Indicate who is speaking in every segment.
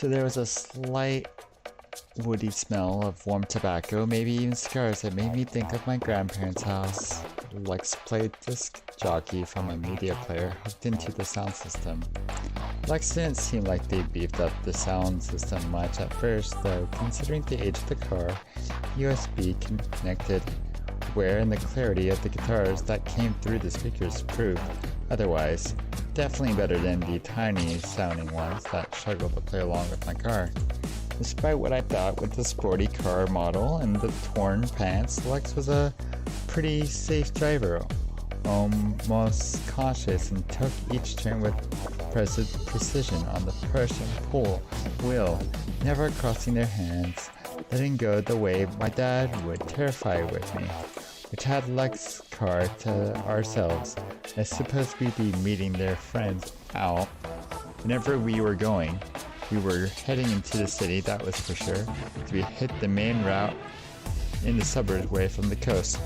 Speaker 1: So there was a slight woody smell of warm tobacco, maybe even cigars, that made me think of my grandparents' house. Lex played disc jockey from a media player hooked into the sound system. Lex didn't seem like they beefed up the sound system much at first, though considering the age of the car, USB connected wear and the clarity of the guitars that came through the speakers proved otherwise. Definitely better than the tiny sounding ones that struggled to play along with my car. Despite what I thought with the sporty car model and the torn pants, Lex was a pretty safe driver, almost cautious, and took each turn with precision on the push and pull wheel, never crossing their hands, letting go the way my dad would terrify with me, which had Lex's car to ourselves. I suppose we'd be meeting their friends out whenever we were going. We were heading into the city, that was for sure, as we hit the main route in the suburbs away from the coast.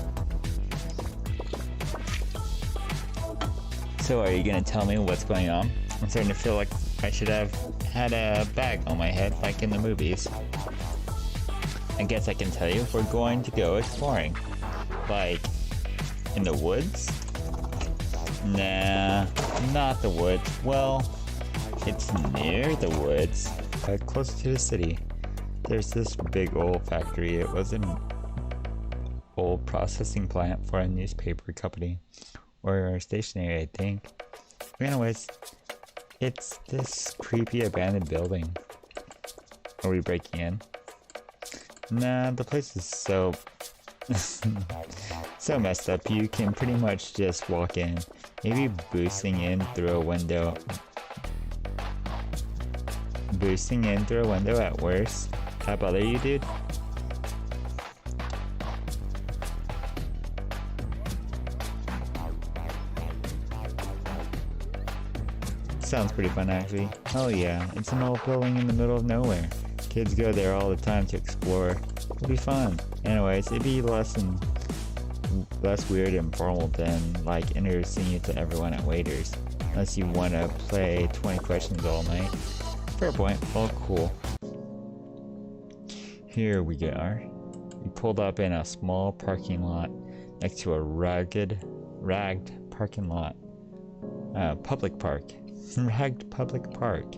Speaker 1: So are you gonna tell me what's going on? I'm starting to feel like I should have had a bag on my head like in the movies. I guess I can tell you, we're going to go exploring. Like, in the woods? Nah, not the woods. Well, it's near the woods, but close to the city. There's this big old factory. It was an old processing plant for a newspaper company, or stationery, I think. Anyways, it's this creepy abandoned building. Are we breaking in? Nah, the place is so so messed up. You can pretty much just walk in, maybe boosting in through a window. Boosting in through a window at worst. That bother you, dude? Sounds pretty fun, actually. Oh yeah, it's an old building in the middle of nowhere. Kids go there all the time to explore. It'll be fun. Anyways, it'd be less weird and formal than like introducing you to everyone at Waiters, unless you want to play 20 questions all night. Fair point. Well, cool. Here we are. We pulled up in a small parking lot next to a ragged parking lot. Public park. Ragged public park.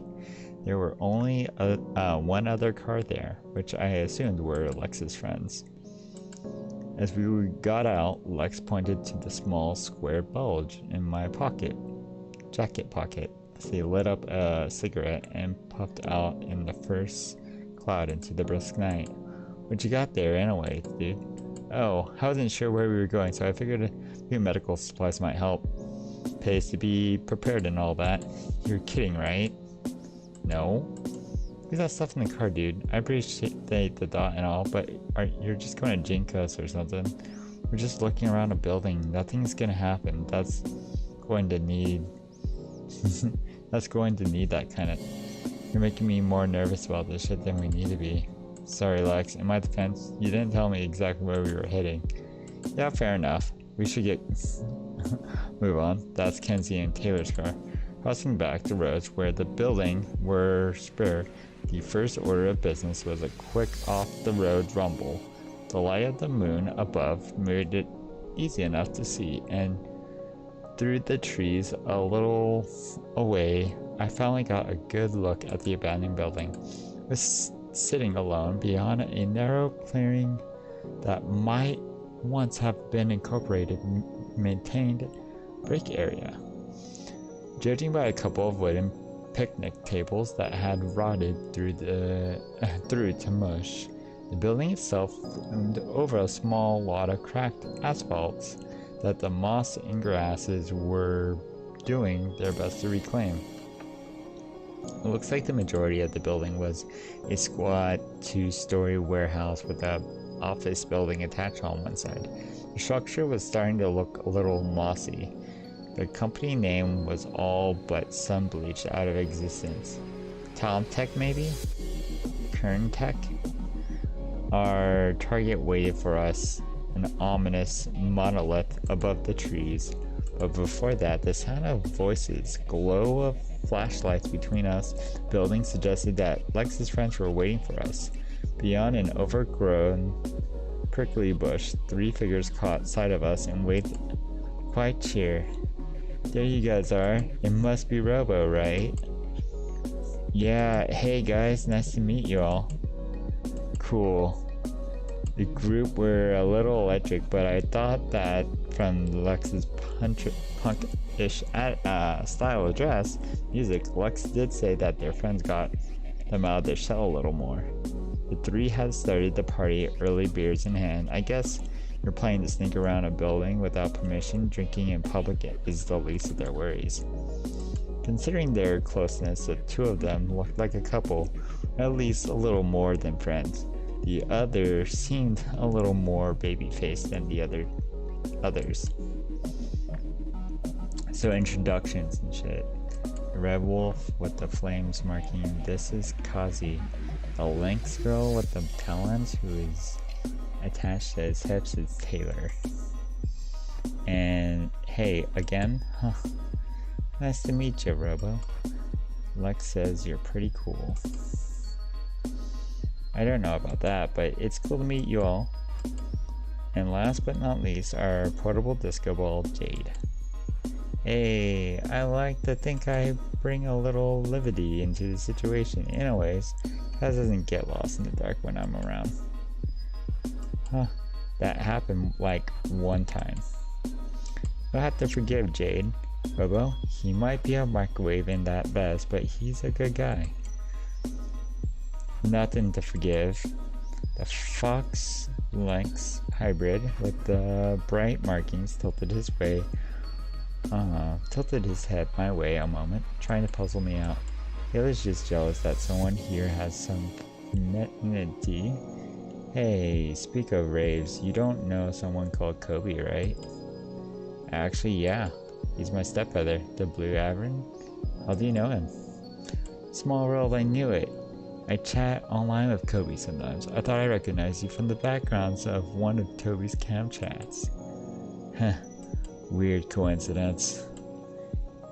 Speaker 1: There were only one other car there, which I assumed were Lex's friends. As we got out, Lex pointed to the small square bulge in my jacket pocket, as he lit up a cigarette and puffed out in the first cloud into the brisk night. What you got there anyway, dude? Oh, I wasn't sure where we were going, so I figured a few medical supplies might help. Pays to be prepared and all that. You're kidding, right? No. Leave that stuff in the car, dude. I appreciate the thought and all, but you're just going to jinx us or something. We're just looking around a building. Nothing's gonna happen. That's going to need that kind of... You're making me more nervous about this shit than we need to be. Sorry, Lex. In my defense, you didn't tell me exactly where we were heading. Yeah, fair enough. We should get... move on. That's Kenzie and Taylor's car. Crossing back the roads where the building were spare, the first order of business was a quick off-the-road rumble. The light of the moon above made it easy enough to see, and through the trees a little away, I finally got a good look at the abandoned building. It was sitting alone beyond a narrow clearing that might once have been incorporated maintained break area. Judging by a couple of wooden picnic tables that had rotted through to mush, the building itself loomed over a small lot of cracked asphalts that the moss and grasses were doing their best to reclaim. It looks like the majority of the building was a squat two-story warehouse with an office building attached on one side. The structure was starting to look a little mossy. The company name was all but sun-bleached out of existence. Talentech, maybe? Kern Tech? Our target waited for us, an ominous monolith above the trees, But before that, the sound of voices, glow of flashlights between us buildings suggested that Lex's friends were waiting for us. Beyond an overgrown, prickly bush, 3 figures caught sight of us and waved quite cheer. There you guys are. It must be Robo, right? Yeah, hey guys, nice to meet you all. Cool. The group were a little electric, but I thought that from Lex's punk-ish style of dress, music, Lex did say that their friends got them out of their shell a little more. The 3 had started the party, early beers in hand. I guess you're planning to sneak around a building without permission. Drinking in public is the least of their worries. Considering their closeness, the 2 of them looked like a couple, at least a little more than friends. The other seemed a little more baby-faced than the others. So introductions and shit. The red wolf with the flames marking, this is Kazi. The lynx girl with the talons who is attached to his hips is Taylor. And hey, again? Huh. Nice to meet you, Robo. Lex says you're pretty cool. I don't know about that, but it's cool to meet you all. And last but not least, our portable disco ball, Jade. Hey, I like to think I bring a little levity into the situation. Anyways, that doesn't get lost in the dark when I'm around. Huh, that happened like one time. You'll have to forgive Jade. Robo, he might be a microwave in that vest, but he's a good guy. Nothing to forgive. The fox lynx hybrid with the bright markings tilted his head my way a moment, trying to puzzle me out. He was just jealous that someone here has some femininity. Hey, speak of raves, you don't know someone called Kobe, right? Actually, yeah. He's my stepbrother, the Blue Avern. How do you know him? Small world, I knew it. I chat online with Kobe sometimes. I thought I recognized you from the backgrounds of one of Toby's cam chats. Heh, weird coincidence.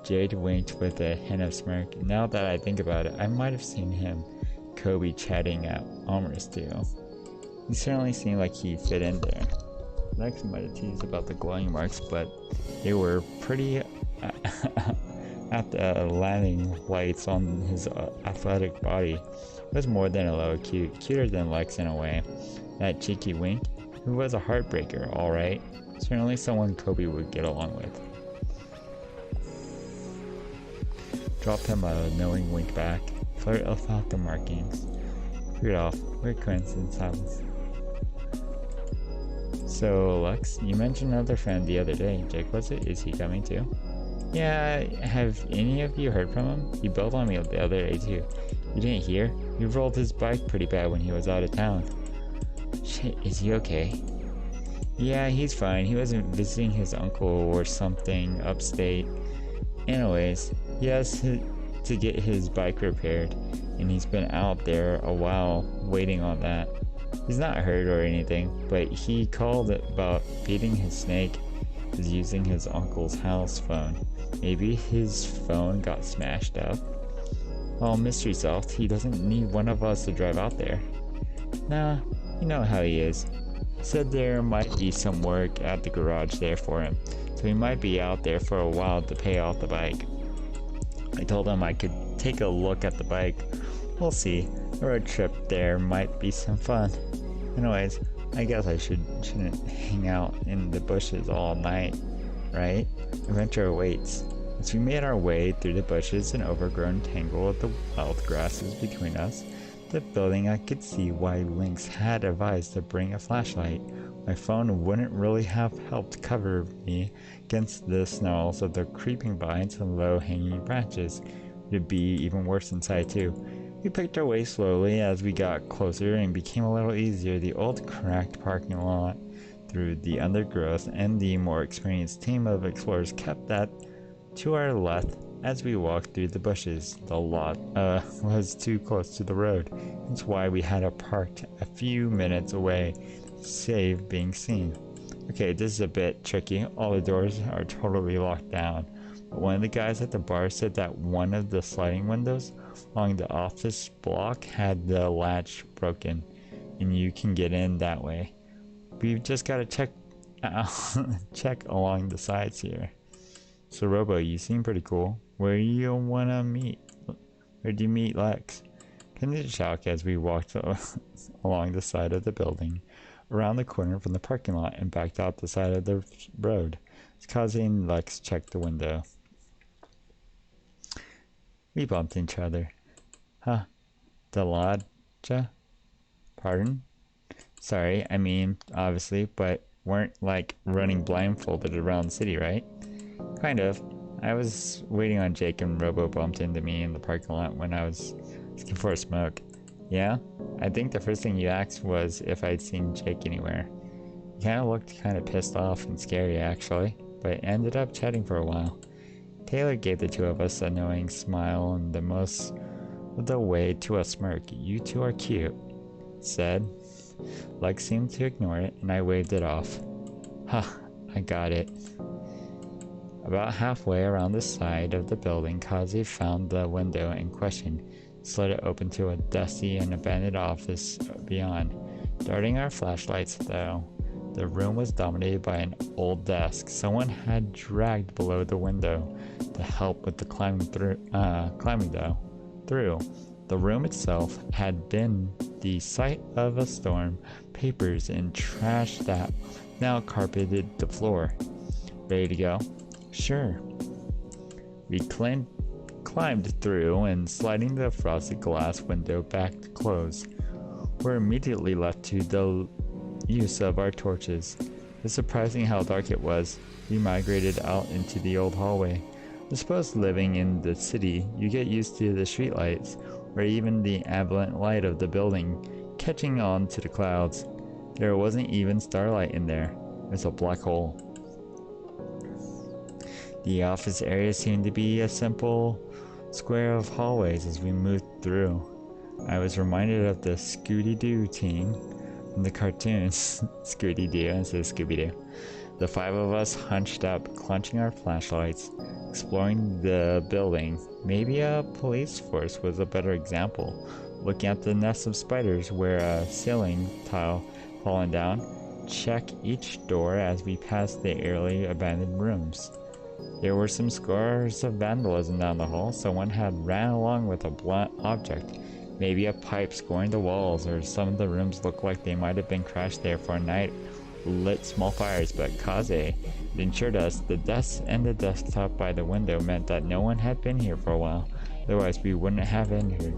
Speaker 1: Jade winked with a hint of smirk. Now that I think about it, I might have seen Kobe chatting at Amorous too. He certainly seemed like he fit in there. Lex might have teased about the glowing marks, but they were pretty at the landing lights on his athletic body. Was more than a little cuter than Lex in a way. That cheeky wink, who was a heartbreaker, alright. Certainly someone Kobe would get along with. Dropped him a knowing wink back. Flirt about the markings. Rudolph, weird coincidence happens. So, Lex, you mentioned another friend the other day. Jake, was it? Is he coming too? Yeah, have any of you heard from him? He bailed on me the other day too. You didn't hear? He rolled his bike pretty bad when he was out of town. Shit, is he okay? Yeah, he's fine. He wasn't visiting his uncle or something upstate. Anyways, he has to get his bike repaired, and he's been out there a while waiting on that. He's not hurt or anything, but he called about feeding his snake is using his uncle's house phone. Maybe his phone got smashed up. Well, mystery solved. He doesn't need one of us to drive out there. Nah, you know how he is. He said there might be some work at the garage there for him, so he might be out there for a while to pay off the bike. I told him I could take a look at the bike. We'll see. A road trip there might be some fun. Anyways, I guess I shouldn't hang out in the bushes all night, right? Adventure awaits. As we made our way through the bushes and overgrown tangle of the wild grasses between us, the building, I could see why Lynx had advised to bring a flashlight. My phone wouldn't really have helped cover me against the snarls of the creeping vines and low-hanging branches. It'd be even worse inside too. We picked our way slowly as we got closer and became a little easier. The old cracked parking lot through the undergrowth, and the more experienced team of explorers kept that to our left as we walked through the bushes. The lot was too close to the road. That's why we had to park a few minutes away to save being seen. Okay, this is a bit tricky. All the doors are totally locked down. But one of the guys at the bar said that one of the sliding windows along the office block had the latch broken, and you can get in that way. We've just got to check along the sides here. So Robo, you seem pretty cool. Where do you wanna meet? Where do you meet Lex? Continued to shout as we walked along the side of the building, around the corner from the parking lot, and backed out the side of the road. It's causing Lex to check the window. We bumped each other. Huh? The lodge? Pardon? Sorry, I mean, obviously, but weren't like running blindfolded around the city, right? Kind of. I was waiting on Jake and Robo bumped into me in the parking lot when I was looking for a smoke. Yeah? I think the first thing you asked was if I'd seen Jake anywhere. He kinda looked kinda pissed off and scary actually, but ended up chatting for a while. Taylor gave the two of us a knowing smile and the most of the way to a smirk. You two are cute, said. Lex seemed to ignore it, and I waved it off. Huh, I got it. About halfway around the side of the building, Kazi found the window in question, slid it open to a dusty and abandoned office beyond. Darting our flashlights, though, the room was dominated by an old desk someone had dragged below the window to help with the climbing through. The room itself had been the site of a storm, papers and trash that now carpeted the floor. Ready to go? Sure. We climbed through and sliding the frosted glass window back to close. We're immediately left to the use of our torches. It's surprising how dark it was. We migrated out into the old hallway. I suppose living in the city, you get used to the streetlights, or even the ambient light of the building catching on to the clouds. There wasn't even starlight in there. It was a black hole. The office area seemed to be a simple square of hallways as we moved through. I was reminded of the Scooby-Doo team from the cartoons. Scooby-Doo instead of Scooby-Doo. The five of us hunched up, clutching our flashlights, exploring the building. Maybe a police force was a better example. Looking at the nest of spiders where a ceiling tile fallen down. Check each door as we passed the eerily abandoned rooms. There were some scores of vandalism down the hall. Someone had ran along with a blunt object. Maybe a pipe scoring the walls, or some of the rooms looked like they might have been crashed there for a night. Lit small fires, but Kaze assured us the desk and the desktop by the window meant that no one had been here for a while. Otherwise, we wouldn't have entered.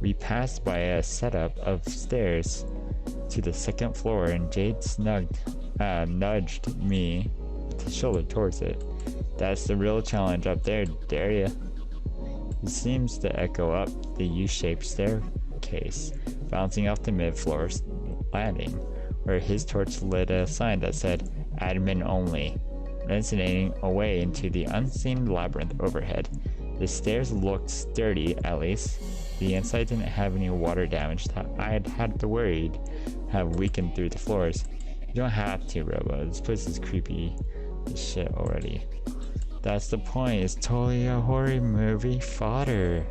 Speaker 1: We passed by a setup of stairs to the second floor, and Jade nudged me with his shoulder towards it. That's the real challenge up there, dare ya? He seems to echo up the U-shaped staircase, bouncing off the mid-floor landing, where his torch lit a sign that said, Admin Only, resonating away into the unseen labyrinth overhead. The stairs looked sturdy, at least. The inside didn't have any water damage that I'd had to worried have weakened through the floors. You don't have to, Robo. This place is creepy as shit already. That's the point. It's totally a horror movie fodder.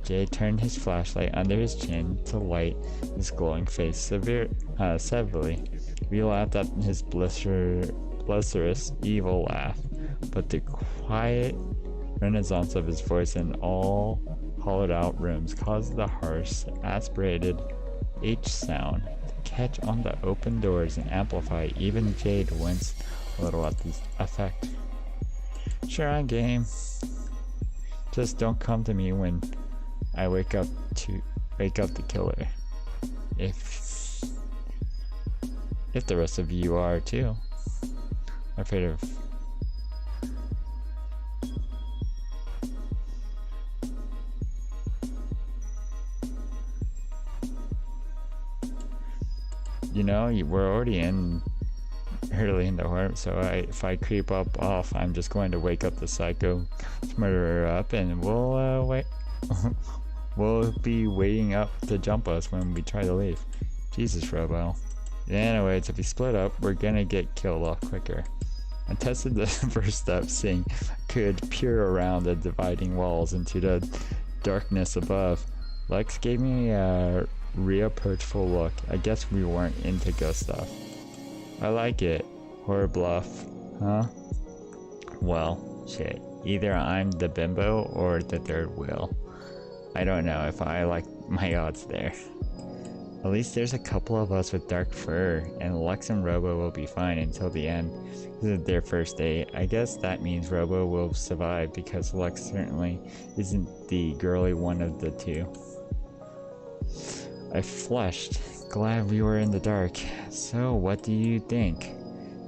Speaker 1: Jay turned his flashlight under his chin to light his glowing face severely. We laughed at his blusterous, evil laugh, but the quiet renaissance of his voice in all hollowed-out rooms caused the harsh, aspirated H sound to catch on the open doors and amplify. Even Jade winced a little at the effect. Sure, I'm game. Just don't come to me when I wake up the killer. If the rest of you are too. I'm afraid of. You know, we're already early in the horror, so if I creep up off, I'm just going to wake up the psycho murderer up, and we'll wait. We'll be waiting up to jump us when we try to leave. Jesus, Robo. Anyways, if we split up, we're gonna get killed off quicker. I tested the first step, seeing if I could peer around the dividing walls into the darkness above. Lex gave me a reapproachful look. I guess we weren't into ghost stuff. I like it. Horror bluff, huh? Well, shit. Either I'm the bimbo or the third wheel. I don't know if I like my odds there. At least there's a couple of us with dark fur, and Lex and Robo will be fine until the end. This is their first date. I guess that means Robo will survive because Lex certainly isn't the girly one of the two. I flushed. Glad we were in the dark. So, what do you think?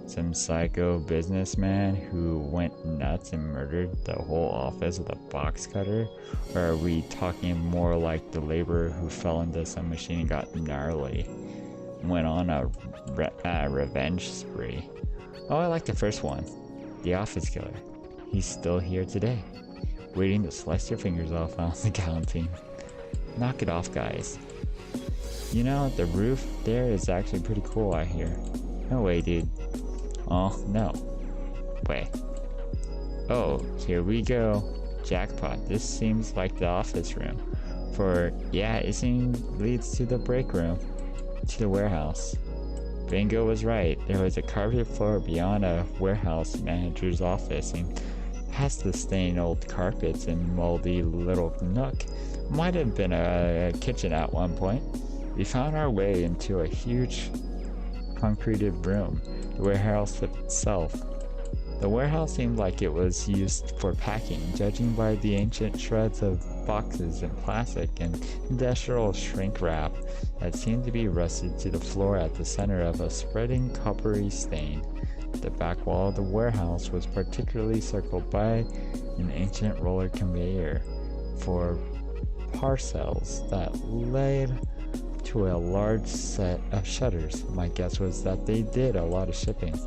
Speaker 1: Some psycho businessman who went nuts and murdered the whole office with a box cutter? Or are we talking more like the laborer who fell into some machine and got gnarly? Went on a revenge spree. Oh, I like the first one. The office killer. He's still here today, waiting to slice your fingers off on the guillotine. Knock it off, guys. You know, the roof there is actually pretty cool, I hear. No way, dude. Oh, no. Wait. Oh, here we go. Jackpot. This seems like the office room. Yeah, it seems leads to the break room. To the warehouse. Bingo was right. There was a carpet floor beyond a warehouse manager's office, and past the stained old carpets and moldy little nook. Might have been a kitchen at one point. We found our way into a huge concreted room. The warehouse itself. The warehouse seemed like it was used for packing, judging by the ancient shreds of boxes and plastic and industrial shrink wrap that seemed to be rusted to the floor at the center of a spreading coppery stain. The back wall of the warehouse was particularly circled by an ancient roller conveyor for parcels that led to a large set of shutters. My guess was that they did a lot of shipping.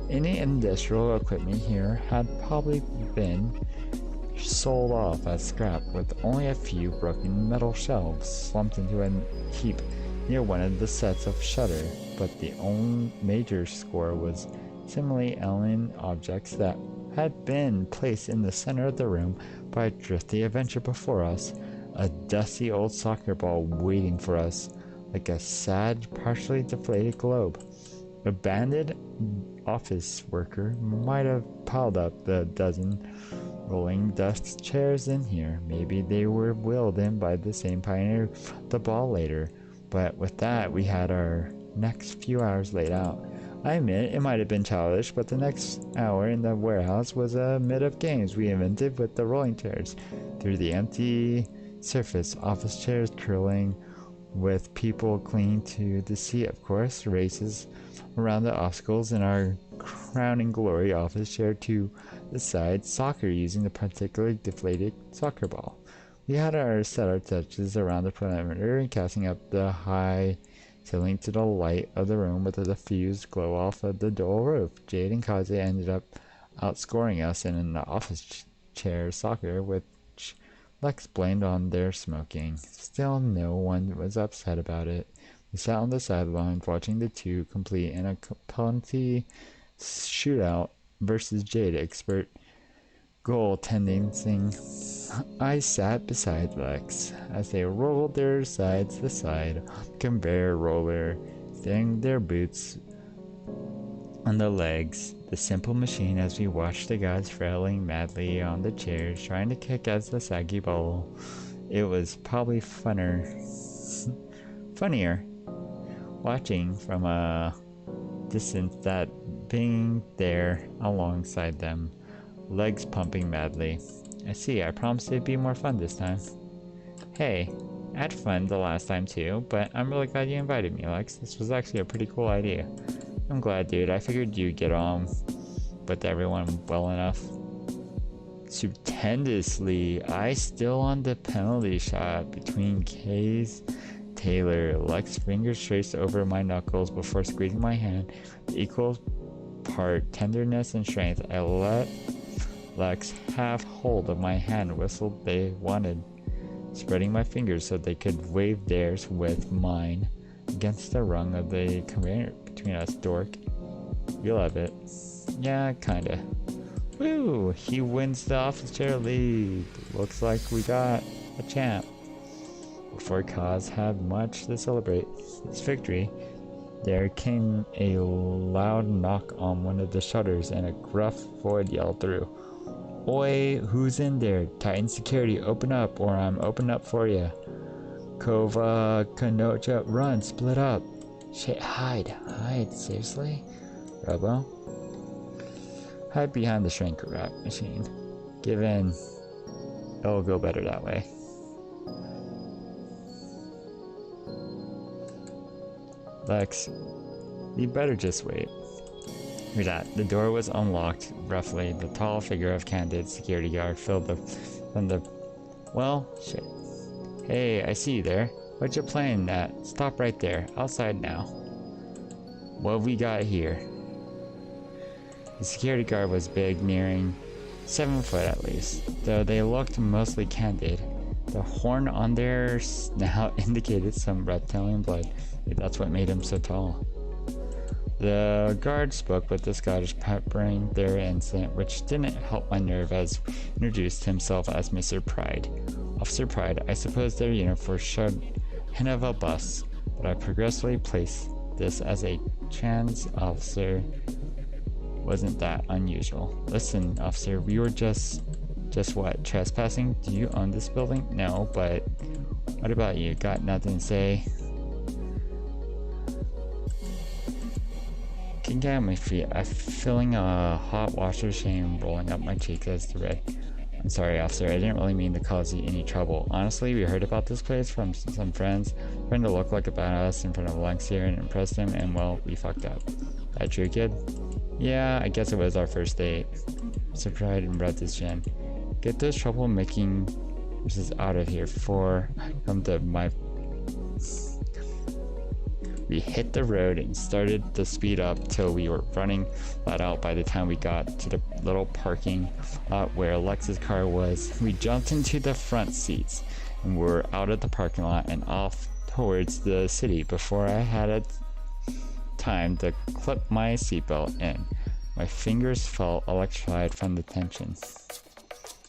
Speaker 1: Any industrial equipment here had probably been sold off as scrap, with only a few broken metal shelves slumped into a heap near one of the sets of shutter. But the only major score was similarly alien objects that had been placed in the center of the room by a drifty adventure before us. A dusty old soccer ball waiting for us, like a sad, partially deflated globe. A banded office worker might have piled up the dozen rolling dust chairs in here. Maybe they were wheeled in by the same pioneer the ball later. But with that, we had our next few hours laid out. I admit it might have been childish, but the next hour in the warehouse was a mid of games we invented with the rolling chairs. Through the empty surface, office chairs curling with people clinging to the seat, of course, races around the obstacles in our crowning glory, office chair to the side, soccer using the particularly deflated soccer ball. We had set our touches around the perimeter and casting up the high ceiling to the light of the room with a diffused glow off of the dual roof. Jade and Kaze ended up outscoring us in an office chair soccer, which Lex blamed on their smoking. Still, no one was upset about it. We sat on the sidelines watching the two complete in a penalty shootout versus Jade expert goaltending thing. I sat beside Lex as they rolled their sides to side, conveyor roller, staying their boots on the legs, the simple machine as we watched the guys frailing madly on the chairs, trying to kick at the saggy ball. It was probably funnier watching from a distance than being there alongside them, legs pumping madly. I see, I promised it'd be more fun this time. Hey, I had fun the last time too, but I'm really glad you invited me, Lex. This was actually a pretty cool idea. I'm glad, dude. I figured you'd get on with everyone well enough. Stupendously, I still on the penalty shot between Kay's Taylor. Lex fingers traced over my knuckles before squeezing my hand. With equal part tenderness and strength, I let Lex have hold of my hand, whistled they wanted, spreading my fingers so they could wave theirs with mine. against the rung of the conveyor between us, dork. You love it. Yeah, kinda. Woo! He wins the office chair league. Looks like we got a champ. Before Kaz had much to celebrate his victory, there came a loud knock on one of the shutters and a gruff voice yelled through. Oi, who's in there? Titan security, open up or I'm opening up for you. Kova, Kanocha, run, split up. Shit, hide, seriously? Robo? Hide behind the shrink wrap machine. Give in. It'll go better that way. Lex, you better just wait. Hear that? The door was unlocked. Roughly, the tall figure of Candid security guard filled from the. Well, shit. Hey, I see you there. What you playing at? Stop right there. Outside now. What we got here? The security guard was big, nearing 7 foot at least, though they looked mostly Candid. The horn on their snout indicated some reptilian blood. That's what made him so tall. The guard spoke with the Scottish peppering their incident, which didn't help my nerve as he introduced himself as Mr. Pride. Officer Pride, I suppose their uniform showed hint of a bus, but I progressively placed this as a trans officer wasn't that unusual. Listen, officer, we were just what, trespassing? Do you own this building? No, but what about you? Got nothing to say? Can get on my feet. I'm feeling a hot wash of shame rolling up my cheeks as the red. I'm sorry, officer. I didn't really mean to cause you any trouble. Honestly, we heard about this place from some friends trying to look like about us in front of Lex here and impress him, and well, we fucked up. That true, kid? Yeah, I guess it was our first date. Mr. Pride and rubbed his chin. Get those troublemaking horses out of here before I come to my. We hit the road and started to speed up till we were running flat out by the time we got to the little parking lot where Alexa's car was. We jumped into the front seats and were out of the parking lot and off towards the city before I had a time to clip my seatbelt in. My fingers felt electrified from the tension.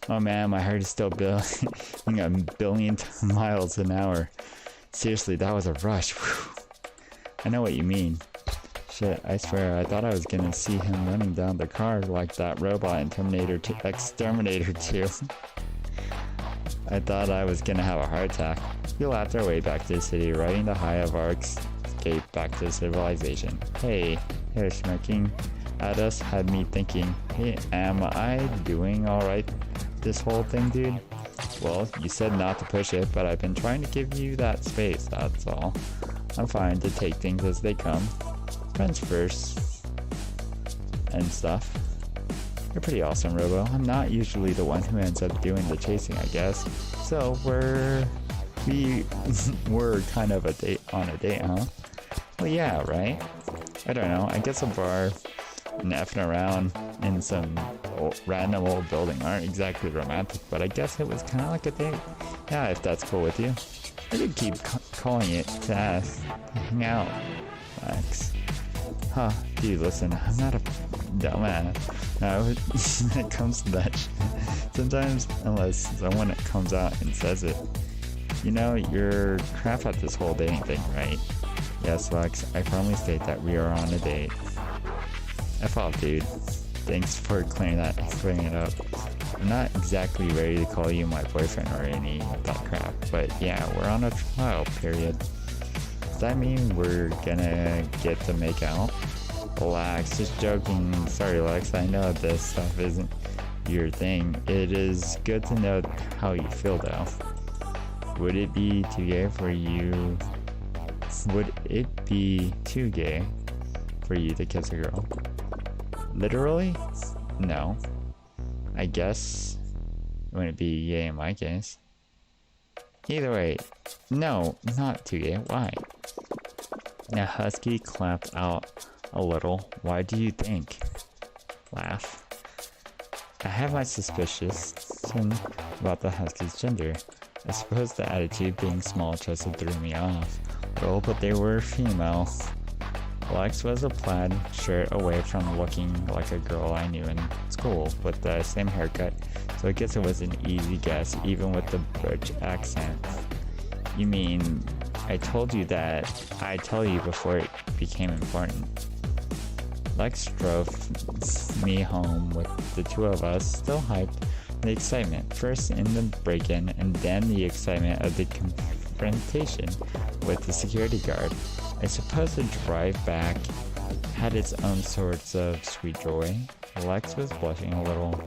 Speaker 1: Oh man, my heart is still beating a billion miles an hour. Seriously, that was a rush. Whew. I know what you mean. Shit, I swear, I thought I was gonna see him running down the car like that robot in Exterminator 2. I thought I was gonna have a heart attack. We laughed our way back to the city, riding the high of our escape back to civilization. Hey, smirking at us had me thinking, hey, am I doing alright this whole thing, dude? Well, you said not to push it, but I've been trying to give you that space, that's all. I'm fine to take things as they come. Friends first. And stuff. You're pretty awesome, Robo. I'm not usually the one who ends up doing the chasing, I guess. So we were kind of on a date, huh? Well, yeah, right? I don't know. I guess a bar and effing around in some random old building aren't exactly romantic, but I guess it was kind of like a date. Yeah, if that's cool with you. I did keep calling it to ask to hang out, Lex. Huh, dude, listen, I'm not a dumbass. No, when it comes to that shit, sometimes, unless someone comes out and says it, you know, you're crap at this whole dating thing, right? Yes, Lex, I firmly state that we are on a date. F off, dude. Thanks for clearing it up. I'm not exactly ready to call you my boyfriend or any of that crap, but yeah, we're on a trial period. Does that mean we're gonna get to make out? Relax, just joking. Sorry, Lex, I know this stuff isn't your thing. It is good to know how you feel, though. Would it be too gay for you? Would it be too gay for you to kiss a girl? Literally? No. I guess it wouldn't be gay in my case. Either way, no, not too gay. Why? Now Husky clapped out a little. Why do you think? Laugh. I have my suspicion about the Husky's gender. I suppose the attitude being small just threw me off. girl, but they were female. Lex was a plaid shirt away from looking like a girl I knew in school with the same haircut, so I guess it was an easy guess, even with the butch accent. You mean, I told you that I'd tell you before it became important. Lex drove me home with the two of us, still hyped. The excitement, first in the break-in, and then the excitement of the confrontation with the security guard. I suppose the drive back had its own sorts of sweet joy. Lex was blushing a little.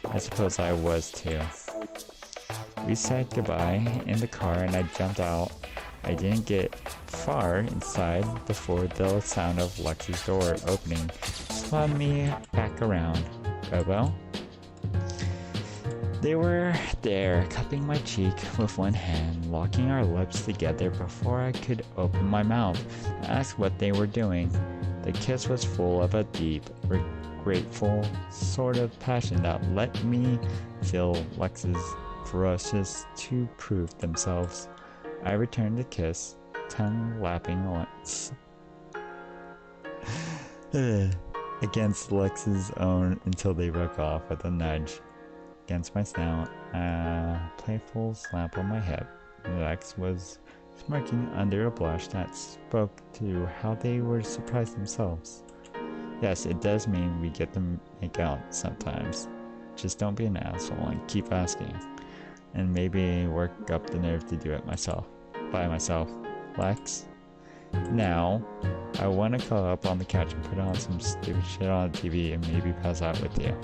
Speaker 1: I suppose I was too. We said goodbye in the car and I jumped out. I didn't get far inside before the sound of Lex's door opening spun me back around. Bobo? They were there, cupping my cheek with one hand, locking our lips together before I could open my mouth to ask what they were doing. The kiss was full of a deep, grateful sort of passion that let me feel Lex's ferocious to prove themselves. I returned the kiss, tongue lapping once against Lex's own until they broke off with a nudge against my snout, a playful slap on my head. Lex was smirking under a blush that spoke to how they were surprised themselves. Yes, it does mean we get to make out sometimes. Just don't be an asshole and keep asking. And maybe work up the nerve to do it by myself. Lex? Now, I want to curl up on the couch and put on some stupid shit on the TV and maybe pass out with you.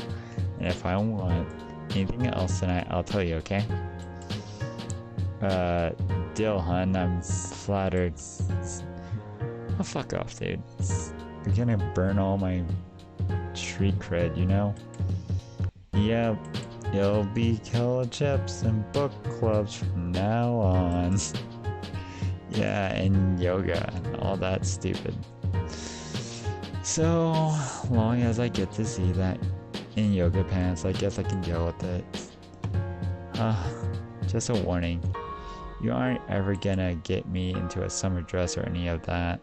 Speaker 1: And if I want anything else tonight, I'll tell you, okay? Deal, hun. I'm flattered. Oh, fuck off, dude. You're gonna burn all my street cred, you know? Yep. You'll be kettle chips and book clubs from now on. Yeah, and yoga and all that stupid. So long as I get to see that in yoga pants, I guess I can deal with it. Just a warning. You aren't ever gonna get me into a summer dress or any of that.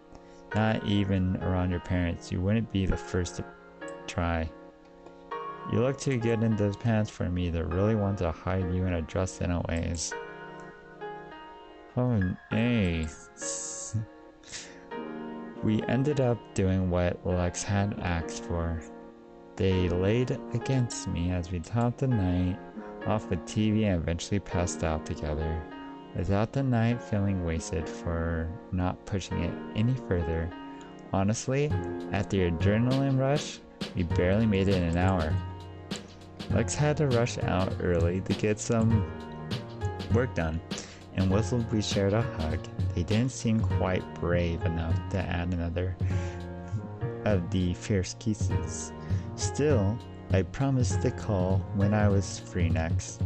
Speaker 1: Not even around your parents. You wouldn't be the first to try. You look too good in those pants for me to really want to hide you in a dress anyways. Oh, hey. We ended up doing what Lex had asked for. They laid against me as we topped the night off with TV and eventually passed out together. Without the night feeling wasted for not pushing it any further. Honestly, at the adrenaline rush, we barely made it an hour. Lex had to rush out early to get some work done, and whistled we shared a hug. They didn't seem quite brave enough to add another of the fierce kisses. Still, I promised to call when I was free next.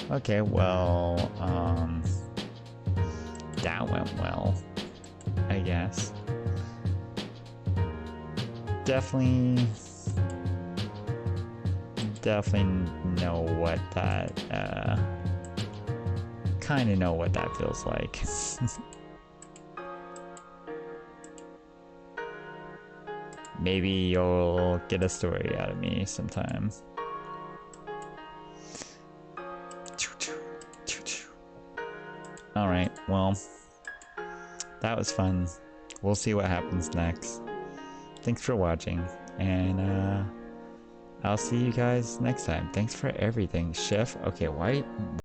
Speaker 1: Okay, well, that went well, I guess. Definitely know what that, kinda know what that feels like. Maybe you'll get a story out of me sometime. Alright, well, that was fun. We'll see what happens next. Thanks for watching, and I'll see you guys next time. Thanks for everything, Chef. Okay, why